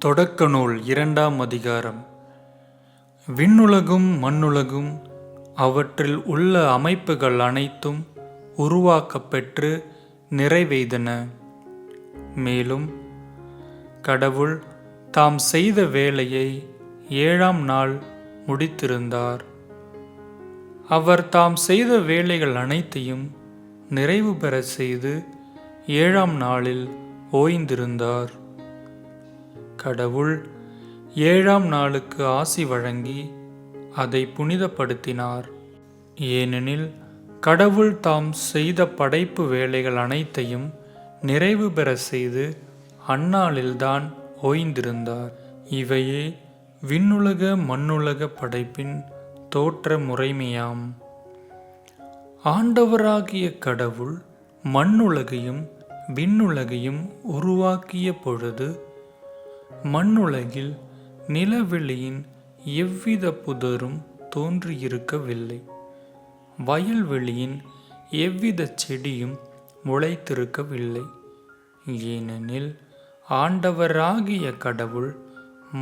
தொடக்க நூல் 2ஆம் அதிகாரம். விண்ணுலகும் மண்ணுலகும் அவற்றில் உள்ள அமைப்புகள் அனைத்தும் உருவாக்கப்பெற்று நிறைவெய்தன. மேலும் கடவுள் தாம் செய்த வேலையை 7ஆம் நாள் முடித்திருந்தார். அவர் தாம் செய்த வேலைகள் அனைத்தையும் நிறைவு பெற செய்து 7ஆம் நாளில் ஓய்ந்திருந்தார். கடவுள் 7ஆம் நாளுக்கு ஆசி வழங்கி அதை புனிதப்படுத்தினார். ஏனெனில் கடவுள் தாம் செய்த படைப்பு வேலைகள் அனைத்தையும் நிறைவு பெற செய்து அந்நாளில்தான் ஓய்ந்திருந்தார். இவையே விண்ணுலக மண்ணுலக படைப்பின் தோற்ற முறைமையாம். ஆண்டவராகிய கடவுள் மண்ணுலகையும் விண்ணுலகையும் உருவாக்கிய பொழுது மண்ணுலகில் நிலவெளியின் எவ்வித புதரும் தோன்றியிருக்கவில்லை. வயல்வெளியின் எவ்வித செடியும் முளைத்திருக்கவில்லை. ஏனெனில் ஆண்டவராகிய கடவுள்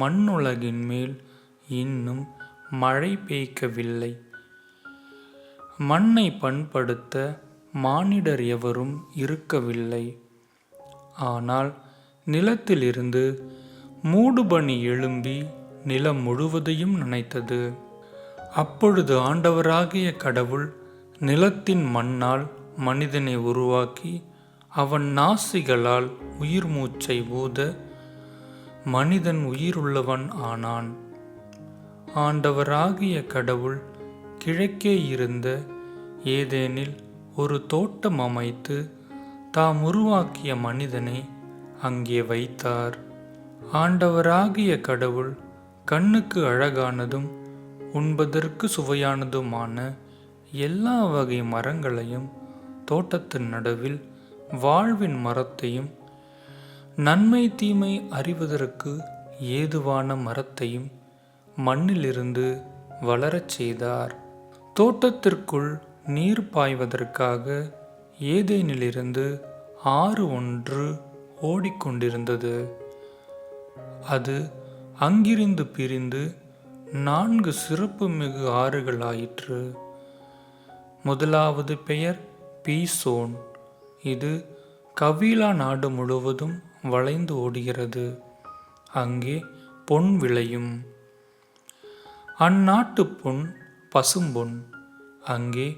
மண்ணுலகின் மேல் இன்னும் மழை பெய்க்கவில்லை. மண்ணை பண்படுத்த மானிடர் எவரும் இருக்கவில்லை. ஆனால் நிலத்திலிருந்து மூடுபனி எழும்பி நிலம் முழுவதையும் நனைத்தது. அப்பொழுது ஆண்டவராகிய கடவுள் நிலத்தின் மண்ணால் மனிதனை உருவாக்கி அவன் நாசிகளால் உயிர் மூச்சை ஊத மனிதன் உயிருள்ளவன் ஆனான். ஆண்டவராகிய கடவுள் கிழக்கே இருந்த ஏதேனில் ஒரு தோட்டம் அமைத்து தாம் உருவாக்கிய மனிதனை அங்கே வைத்தார். ஆண்டவராகிய கடவுள் கண்ணுக்கு அழகானதும் உண்பதற்கு சுவையானதுமான எல்லா வகை மரங்களையும் தோட்டத்தின் நடுவில் வாழ்வின் மரத்தையும் நன்மை தீமை அறிவதற்கு ஏதுவான மரத்தையும் மண்ணிலிருந்து வளரச் செய்தார். தோட்டத்திற்குள் நீர் பாய்வதற்காக ஏதேனிலிருந்து ஆறு ஒன்று ஓடிக்கொண்டிருந்தது. அது அங்கிருந்து பிரிந்து 4 சிறப்புமிகு ஆறுகள் ஆயிற்று. முதலாவது பெயர் பீசோன். இது கவீலா நாடு முழுவதும் வளைந்து ஓடுகிறது. அங்கே பொன் விளையும். அந்நாட்டு பொன் பசும்பொன். அங்கே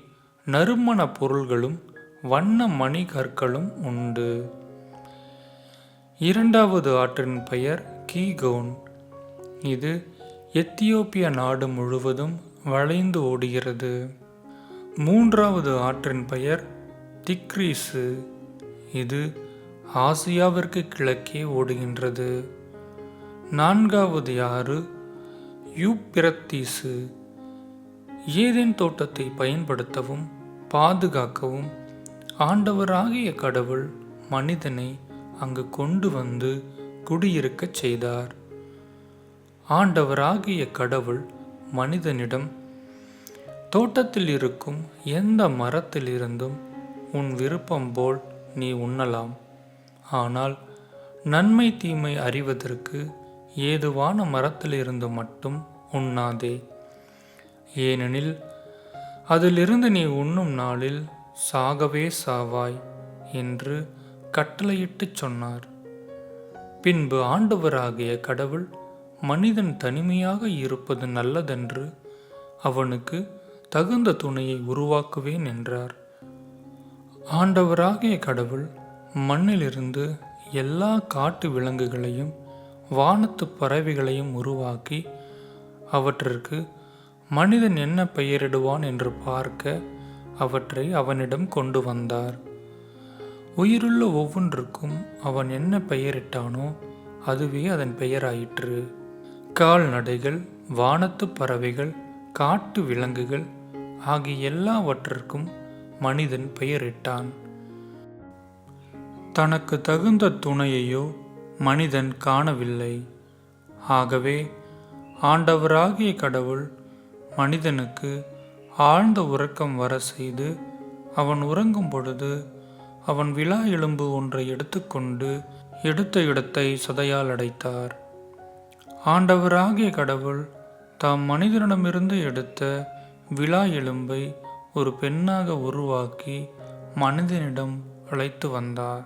நறுமண பொருள்களும் வண்ண மணிகற்களும் உண்டு. இரண்டாவது ஆற்றின் பெயர் கீகோன். இது எத்தியோப்பிய நாடு முழுவதும் வளைந்து ஓடுகிறது. மூன்றாவது ஆற்றின் பெயர் திக்ரீசு. இது ஆசியாவிற்கு கிழக்கே ஓடுகின்றது. நான்காவது ஆறு யூப்பிரத்தீசு. ஏதேன் தோட்டத்தை பயன்படுத்தவும் பாதுகாக்கவும் ஆண்டவராகிய கடவுள் மனிதனை அங்கு கொண்டு வந்து குடியிருக்கச் செய்தார். ஆண்டவராகிய கடவுள் மனிதனிடம், தோட்டத்தில் இருக்கும் எந்த மரத்திலிருந்தும் உன் விருப்பம் போல் நீ உண்ணலாம். ஆனால் நன்மை தீமை அறிவதற்கு ஏதுவான மரத்திலிருந்து மட்டும் உண்ணாதே. ஏனெனில் அதிலிருந்து நீ உண்ணும் நாளில் சாகவே சாவாய் என்று கட்டளையிட்டுச் சொன்னார். பின்பு ஆண்டவராகிய கடவுள் மனிதன் தனிமையாக இருப்பது நல்லதென்று அவனுக்கு தகுந்த துணையை உருவாக்குவேன் என்றார். ஆண்டவராகிய கடவுள் மண்ணிலிருந்து எல்லா காட்டு விலங்குகளையும் வானத்து பறவைகளையும் உருவாக்கி அவற்றிற்கு மனிதன் என்ன பெயரிடுவான் என்று பார்க்க அவற்றை அவனிடம் கொண்டு வந்தார். உயிருள்ள ஒவ்வொன்றுக்கும் அவன் என்ன பெயரிட்டானோ அதுவே அதன் பெயராயிற்று. கால்நடைகள், வானத்து பறவைகள், காட்டு விலங்குகள் ஆகிய எல்லாவற்றிற்கும் மனிதன் பெயரிட்டான். தனக்கு தகுந்த துணையையோ மனிதன் காணவில்லை. ஆகவே ஆண்டவராகிய கடவுள் மனிதனுக்கு ஆழ்ந்த உறக்கம் வர செய்து அவன் உறங்கும் பொழுது அவன் விலா எலும்பு ஒன்றை எடுத்துக்கொண்டு எடுத்த இடத்தை சதையால் அடைத்தார். ஆண்டவராகிய கடவுள் தாம் மனிதனிடமிருந்து எடுத்த விலா எலும்பை ஒரு பெண்ணாக உருவாக்கி மனிதனிடம் அழைத்து வந்தார்.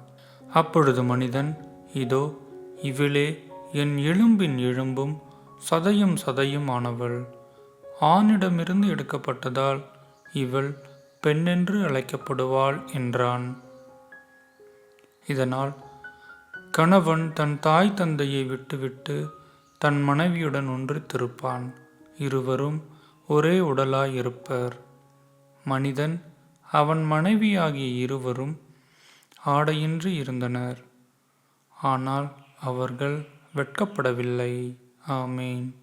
அப்பொழுது மனிதன், இதோ இவளே என் எலும்பின் எலும்பும் சதையும் சதையும் ஆனவள். ஆணிடமிருந்து எடுக்கப்பட்டதால் இவள் பெண்ணென்று அழைக்கப்படுவாள் என்றான். இதனால் கணவன் தன் தாய் தந்தையை விட்டுவிட்டு தன் மனைவியுடன் ஒன்றித்திருப்பான். இருவரும் ஒரே உடலாய் இருப்பர். மனிதன் அவன் மனைவியாகிய இருவரும் ஆடையின்றி இருந்தனர். ஆனால் அவர்கள் வெட்கப்படவில்லை. ஆமேன்.